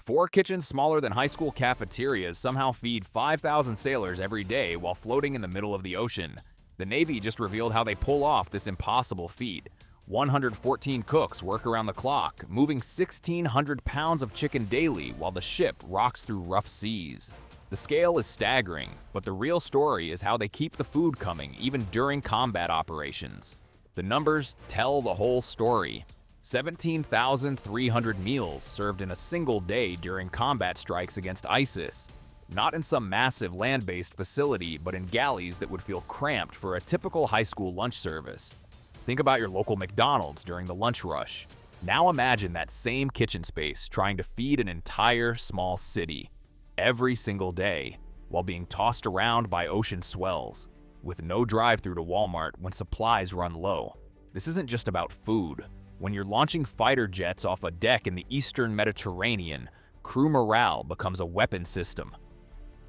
Four kitchens smaller than high school cafeterias somehow feed 5,000 sailors every day while floating in the middle of the ocean. The Navy just revealed how they pull off this impossible feat. 114 cooks work around the clock, moving 1,600 pounds of chicken daily while the ship rocks through rough seas. The scale is staggering, but the real story is how they keep the food coming even during combat operations. The numbers tell the whole story. 17,300 meals served in a single day during combat strikes against ISIS. Not in some massive land-based facility, but in galleys that would feel cramped for a typical high school lunch service. Think about your local McDonald's during the lunch rush. Now imagine that same kitchen space trying to feed an entire small city every single day while being tossed around by ocean swells, with no drive-through to Walmart when supplies run low. This isn't just about food. When you're launching fighter jets off a deck in the Eastern Mediterranean, crew morale becomes a weapon system.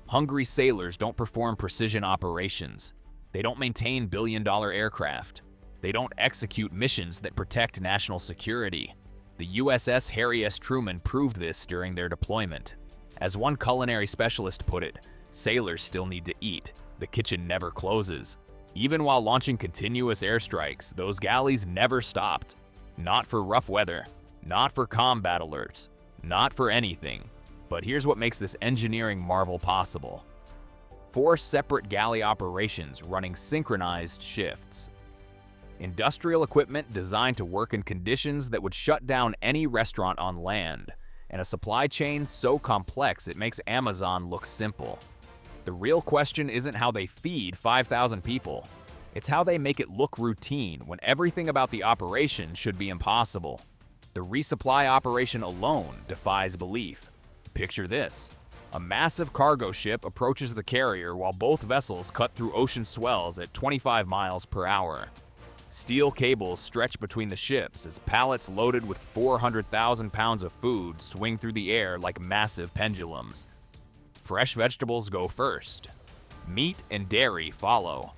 Hungry sailors don't perform precision operations. They don't maintain billion-dollar aircraft. They don't execute missions that protect national security. The USS Harry S. Truman proved this during their deployment. As one culinary specialist put it, sailors still need to eat. The kitchen never closes. Even while launching continuous airstrikes, those galleys never stopped. Not for rough weather, not for combat alerts, not for anything. But here's what makes this engineering marvel possible. 4 separate galley operations running synchronized shifts. Industrial equipment designed to work in conditions that would shut down any restaurant on land, and a supply chain so complex it makes Amazon look simple. The real question isn't how they feed 5,000 people. It's how they make it look routine when everything about the operation should be impossible. The resupply operation alone defies belief. Picture this. A massive cargo ship approaches the carrier while both vessels cut through ocean swells at 25 miles per hour. Steel cables stretch between the ships as pallets loaded with 400,000 pounds of food swing through the air like massive pendulums. Fresh vegetables go first. Meat and dairy follow.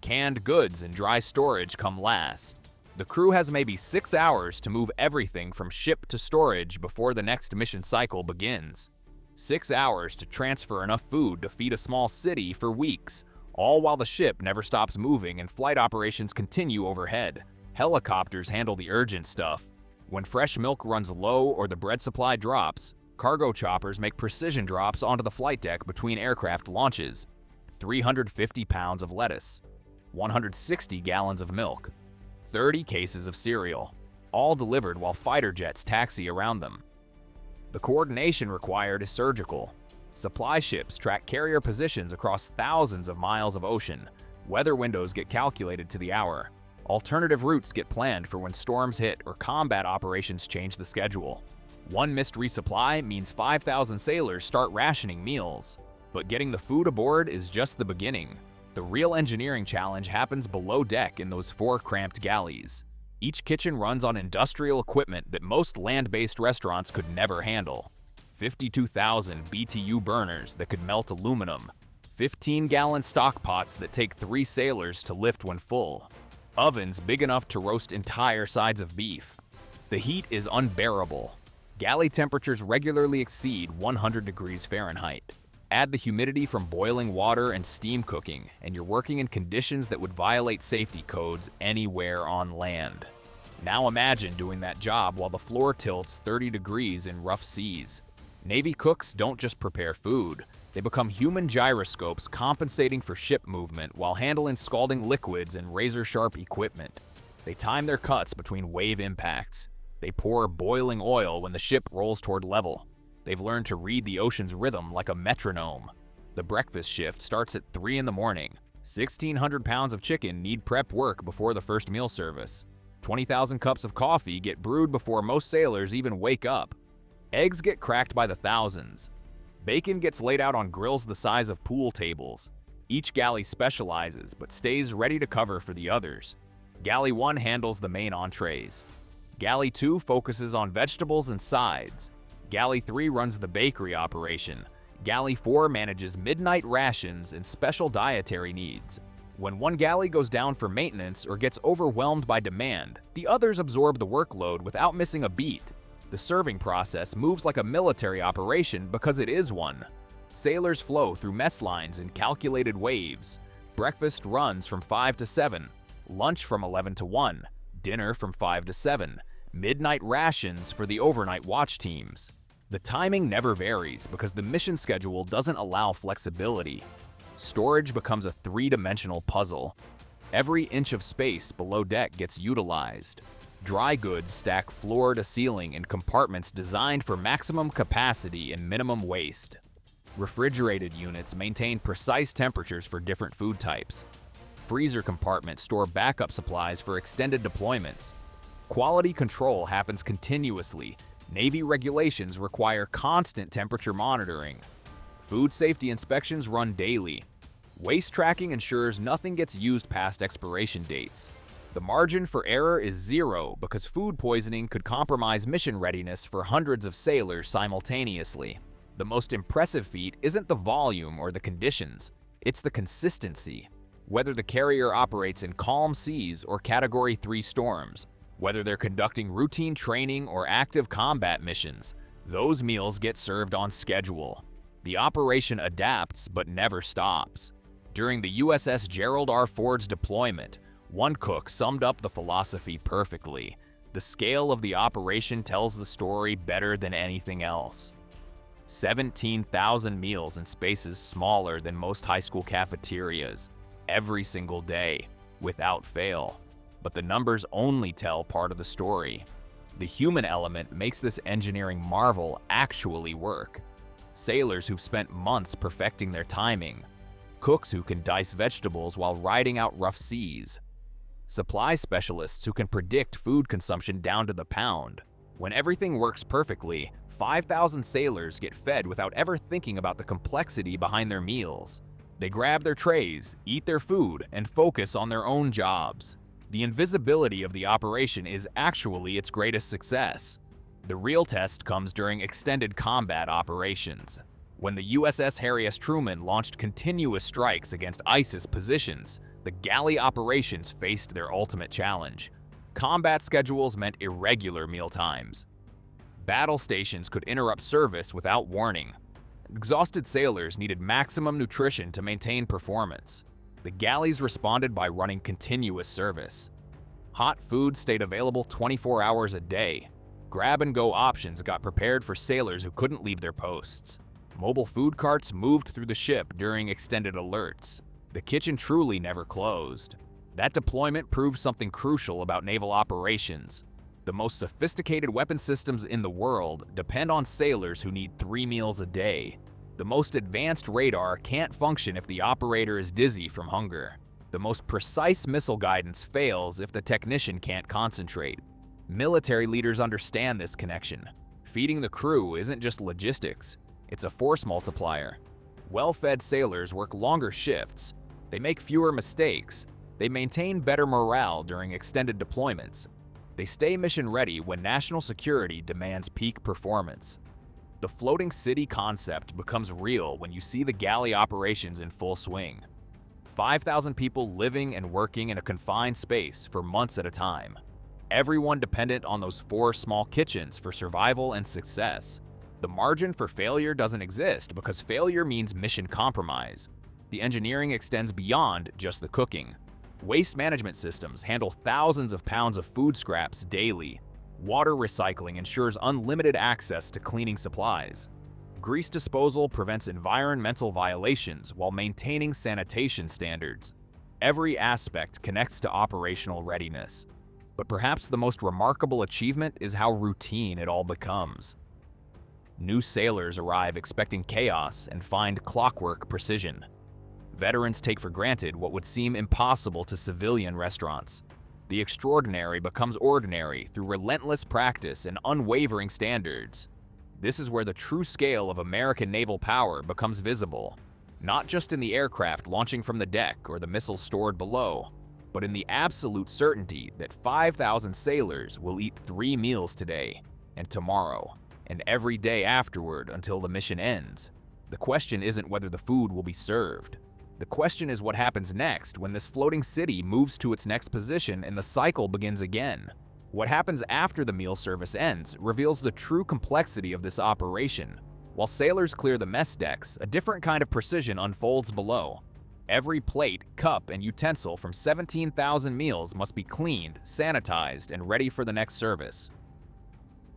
Canned goods and dry storage come last. The crew has maybe 6 hours to move everything from ship to storage before the next mission cycle begins. 6 hours to transfer enough food to feed a small city for weeks, all while the ship never stops moving and flight operations continue overhead. Helicopters handle the urgent stuff. When fresh milk runs low or the bread supply drops, cargo choppers make precision drops onto the flight deck between aircraft launches. 350 pounds of lettuce, 160 gallons of milk, 30 cases of cereal, all delivered while fighter jets taxi around them. The coordination required is surgical. Supply ships track carrier positions across thousands of miles of ocean. Weather windows get calculated to the hour. Alternative routes get planned for when storms hit or combat operations change the schedule. One missed resupply means 5,000 sailors start rationing meals. But getting the food aboard is just the beginning. The real engineering challenge happens below deck in those 4 cramped galleys. Each kitchen runs on industrial equipment that most land-based restaurants could never handle. 52,000 BTU burners that could melt aluminum, 15-gallon stock pots that take 3 sailors to lift when full, ovens big enough to roast entire sides of beef. The heat is unbearable. Galley temperatures regularly exceed 100 degrees Fahrenheit. Add the humidity from boiling water and steam cooking, and you're working in conditions that would violate safety codes anywhere on land. Now imagine doing that job while the floor tilts 30 degrees in rough seas. Navy cooks don't just prepare food, they become human gyroscopes compensating for ship movement while handling scalding liquids and razor-sharp equipment. They time their cuts between wave impacts. They pour boiling oil when the ship rolls toward level. They've learned to read the ocean's rhythm like a metronome. The breakfast shift starts at 3 in the morning. 1,600 pounds of chicken need prep work before the first meal service. 20,000 cups of coffee get brewed before most sailors even wake up. Eggs get cracked by the thousands. Bacon gets laid out on grills the size of pool tables. Each galley specializes, but stays ready to cover for the others. Galley 1 handles the main entrees. Galley 2 focuses on vegetables and sides. Galley 3 runs the bakery operation. Galley 4 manages midnight rations and special dietary needs. When one galley goes down for maintenance or gets overwhelmed by demand, the others absorb the workload without missing a beat. The serving process moves like a military operation because it is one. Sailors flow through mess lines in calculated waves. Breakfast runs from 5 to 7, lunch from 11 to 1, dinner from 5 to 7, midnight rations for the overnight watch teams. The timing never varies because the mission schedule doesn't allow flexibility. Storage becomes a three-dimensional puzzle. Every inch of space below deck gets utilized. Dry goods stack floor to ceiling in compartments designed for maximum capacity and minimum waste. Refrigerated units maintain precise temperatures for different food types. Freezer compartments store backup supplies for extended deployments. Quality control happens continuously. Navy regulations require constant temperature monitoring. Food safety inspections run daily. Waste tracking ensures nothing gets used past expiration dates. The margin for error is zero because food poisoning could compromise mission readiness for hundreds of sailors simultaneously. The most impressive feat isn't the volume or the conditions, it's the consistency. Whether the carrier operates in calm seas or Category 3 storms, whether they're conducting routine training or active combat missions, those meals get served on schedule. The operation adapts but never stops. During the USS Gerald R. Ford's deployment, one cook summed up the philosophy perfectly. The scale of the operation tells the story better than anything else. 17,000 meals in spaces smaller than most high school cafeterias, every single day, without fail. But the numbers only tell part of the story. The human element makes this engineering marvel actually work. Sailors who've spent months perfecting their timing. Cooks who can dice vegetables while riding out rough seas. Supply specialists who can predict food consumption down to the pound. When everything works perfectly, 5,000 sailors get fed without ever thinking about the complexity behind their meals. They grab their trays, eat their food, and focus on their own jobs. The invisibility of the operation is actually its greatest success. The real test comes during extended combat operations. When the USS Harry S. Truman launched continuous strikes against ISIS positions, the galley operations faced their ultimate challenge. Combat schedules meant irregular meal times. Battle stations could interrupt service without warning. Exhausted sailors needed maximum nutrition to maintain performance. The galleys responded by running continuous service. Hot food stayed available 24 hours a day. Grab-and-go options got prepared for sailors who couldn't leave their posts. Mobile food carts moved through the ship during extended alerts. The kitchen truly never closed. That deployment proved something crucial about naval operations. The most sophisticated weapon systems in the world depend on sailors who need 3 meals a day. The most advanced radar can't function if the operator is dizzy from hunger. The most precise missile guidance fails if the technician can't concentrate. Military leaders understand this connection. Feeding the crew isn't just logistics, it's a force multiplier. Well-fed sailors work longer shifts. They make fewer mistakes. They maintain better morale during extended deployments. They stay mission-ready when national security demands peak performance. The floating city concept becomes real when you see the galley operations in full swing. 5,000 people living and working in a confined space for months at a time. Everyone dependent on those 4 small kitchens for survival and success. The margin for failure doesn't exist because failure means mission compromise. The engineering extends beyond just the cooking. Waste management systems handle thousands of pounds of food scraps daily. Water recycling ensures unlimited access to cleaning supplies. Grease disposal prevents environmental violations while maintaining sanitation standards. Every aspect connects to operational readiness. But perhaps the most remarkable achievement is how routine it all becomes. New sailors arrive expecting chaos and find clockwork precision. Veterans take for granted what would seem impossible to civilian restaurants. The extraordinary becomes ordinary through relentless practice and unwavering standards. This is where the true scale of American naval power becomes visible, not just in the aircraft launching from the deck or the missiles stored below, but in the absolute certainty that 5,000 sailors will eat 3 meals today, and tomorrow, and every day afterward until the mission ends. The question isn't whether the food will be served. The question is what happens next when this floating city moves to its next position and the cycle begins again. What happens after the meal service ends reveals the true complexity of this operation. While sailors clear the mess decks, a different kind of precision unfolds below. Every plate, cup, and utensil from 17,000 meals must be cleaned, sanitized, and ready for the next service.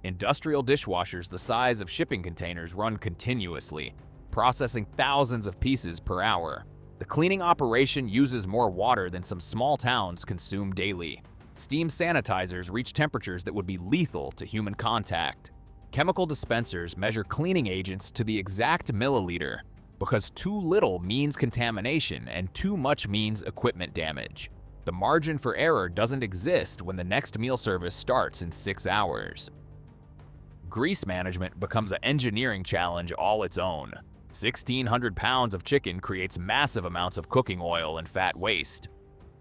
Industrial dishwashers the size of shipping containers run continuously, processing thousands of pieces per hour. The cleaning operation uses more water than some small towns consume daily. Steam sanitizers reach temperatures that would be lethal to human contact. Chemical dispensers measure cleaning agents to the exact milliliter, because too little means contamination and too much means equipment damage. The margin for error doesn't exist when the next meal service starts in 6 hours. Grease management becomes an engineering challenge all its own. 1,600 pounds of chicken creates massive amounts of cooking oil and fat waste.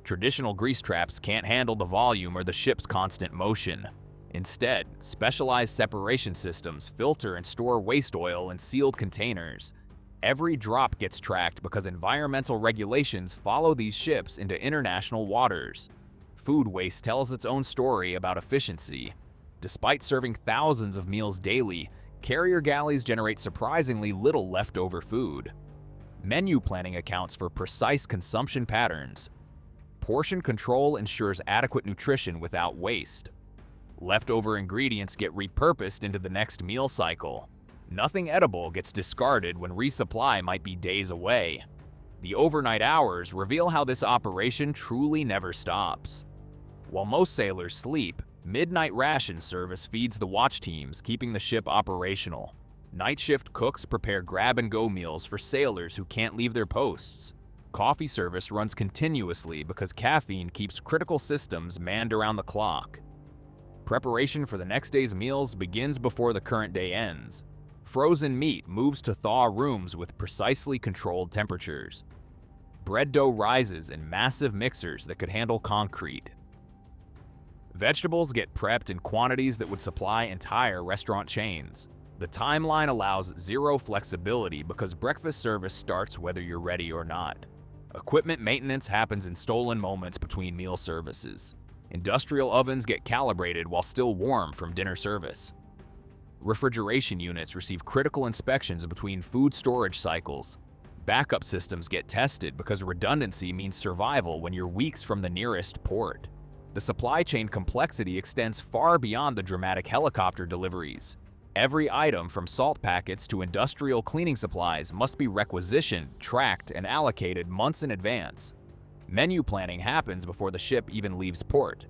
Traditional grease traps can't handle the volume or the ship's constant motion. Instead, specialized separation systems filter and store waste oil in sealed containers. Every drop gets tracked because environmental regulations follow these ships into international waters. Food waste tells its own story about efficiency. Despite serving thousands of meals daily, carrier galleys generate surprisingly little leftover food. Menu planning accounts for precise consumption patterns. Portion control ensures adequate nutrition without waste. Leftover ingredients get repurposed into the next meal cycle. Nothing edible gets discarded when resupply might be days away. The overnight hours reveal how this operation truly never stops. While most sailors sleep, midnight ration service feeds the watch teams, keeping the ship operational. Night shift cooks prepare grab-and-go meals for sailors who can't leave their posts. Coffee service runs continuously because caffeine keeps critical systems manned around the clock. Preparation for the next day's meals begins before the current day ends. Frozen meat moves to thaw rooms with precisely controlled temperatures. Bread dough rises in massive mixers that could handle concrete. Vegetables get prepped in quantities that would supply entire restaurant chains. The timeline allows zero flexibility because breakfast service starts whether you're ready or not. Equipment maintenance happens in stolen moments between meal services. Industrial ovens get calibrated while still warm from dinner service. Refrigeration units receive critical inspections between food storage cycles. Backup systems get tested because redundancy means survival when you're weeks from the nearest port. The supply chain complexity extends far beyond the dramatic helicopter deliveries. Every item from salt packets to industrial cleaning supplies must be requisitioned, tracked, and allocated months in advance. Menu planning happens before the ship even leaves port.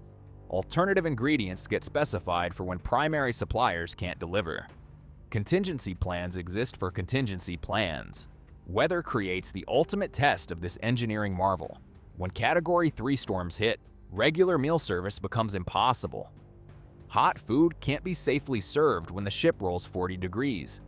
Alternative ingredients get specified for when primary suppliers can't deliver. Contingency plans exist for contingency plans. Weather creates the ultimate test of this engineering marvel. When Category 3 storms hit, regular meal service becomes impossible. Hot food can't be safely served when the ship rolls 40 degrees.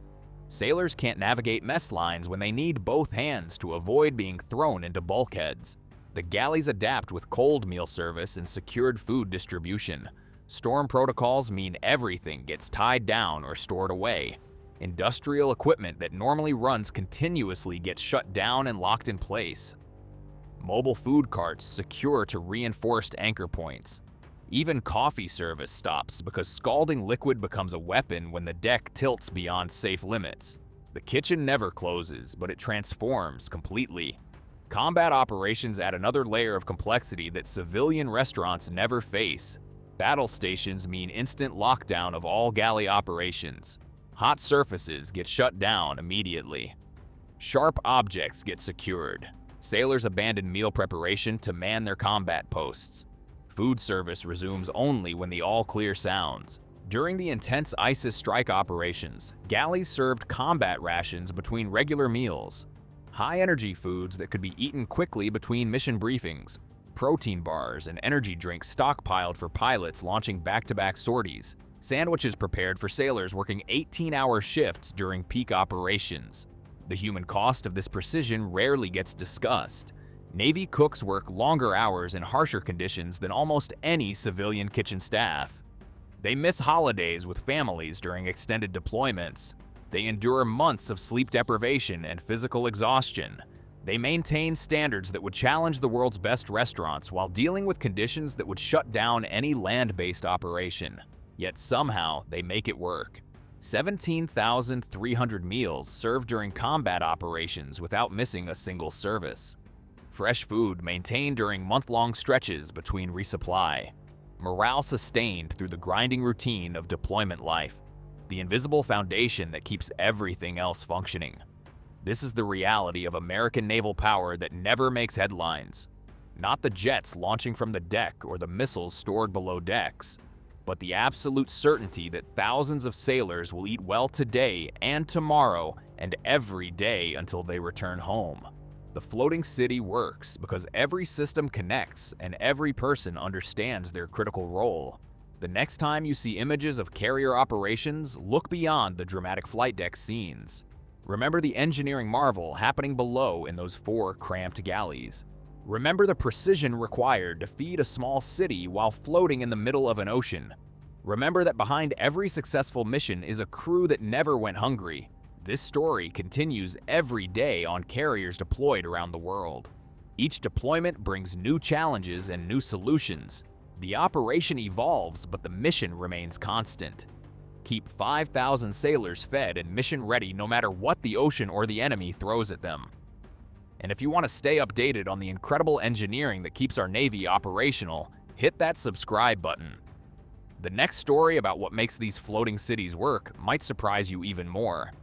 Sailors can't navigate mess lines when they need both hands to avoid being thrown into bulkheads. The galleys adapt with cold meal service and secured food distribution. Storm protocols mean everything gets tied down or stored away. Industrial equipment that normally runs continuously gets shut down and locked in place. Mobile food carts secure to reinforced anchor points. Even coffee service stops because scalding liquid becomes a weapon when the deck tilts beyond safe limits. The kitchen never closes, but it transforms completely. Combat operations add another layer of complexity that civilian restaurants never face. Battle stations mean instant lockdown of all galley operations. Hot surfaces get shut down immediately. Sharp objects get secured. Sailors abandon meal preparation to man their combat posts. Food service resumes only when the all-clear sounds. During the intense ISIS strike operations, galleys served combat rations between regular meals. High-energy foods that could be eaten quickly between mission briefings. Protein bars and energy drinks stockpiled for pilots launching back-to-back sorties. Sandwiches prepared for sailors working 18-hour shifts during peak operations. The human cost of this precision rarely gets discussed. Navy cooks work longer hours in harsher conditions than almost any civilian kitchen staff. They miss holidays with families during extended deployments. They endure months of sleep deprivation and physical exhaustion. They maintain standards that would challenge the world's best restaurants while dealing with conditions that would shut down any land-based operation. Yet somehow, they make it work. 17,300 meals served during combat operations without missing a single service. Fresh food maintained during month-long stretches between resupply. Morale sustained through the grinding routine of deployment life. The invisible foundation that keeps everything else functioning. This is the reality of American naval power that never makes headlines. Not the jets launching from the deck or the missiles stored below decks, but the absolute certainty that thousands of sailors will eat well today and tomorrow and every day until they return home. The floating city works because every system connects and every person understands their critical role. The next time you see images of carrier operations, look beyond the dramatic flight deck scenes. Remember the engineering marvel happening below in those 4 cramped galleys. Remember the precision required to feed a small city while floating in the middle of an ocean. Remember that behind every successful mission is a crew that never went hungry. This story continues every day on carriers deployed around the world. Each deployment brings new challenges and new solutions. The operation evolves, but the mission remains constant. Keep 5,000 sailors fed and mission ready no matter what the ocean or the enemy throws at them. And if you want to stay updated on the incredible engineering that keeps our Navy operational, hit that subscribe button. The next story about what makes these floating cities work might surprise you even more.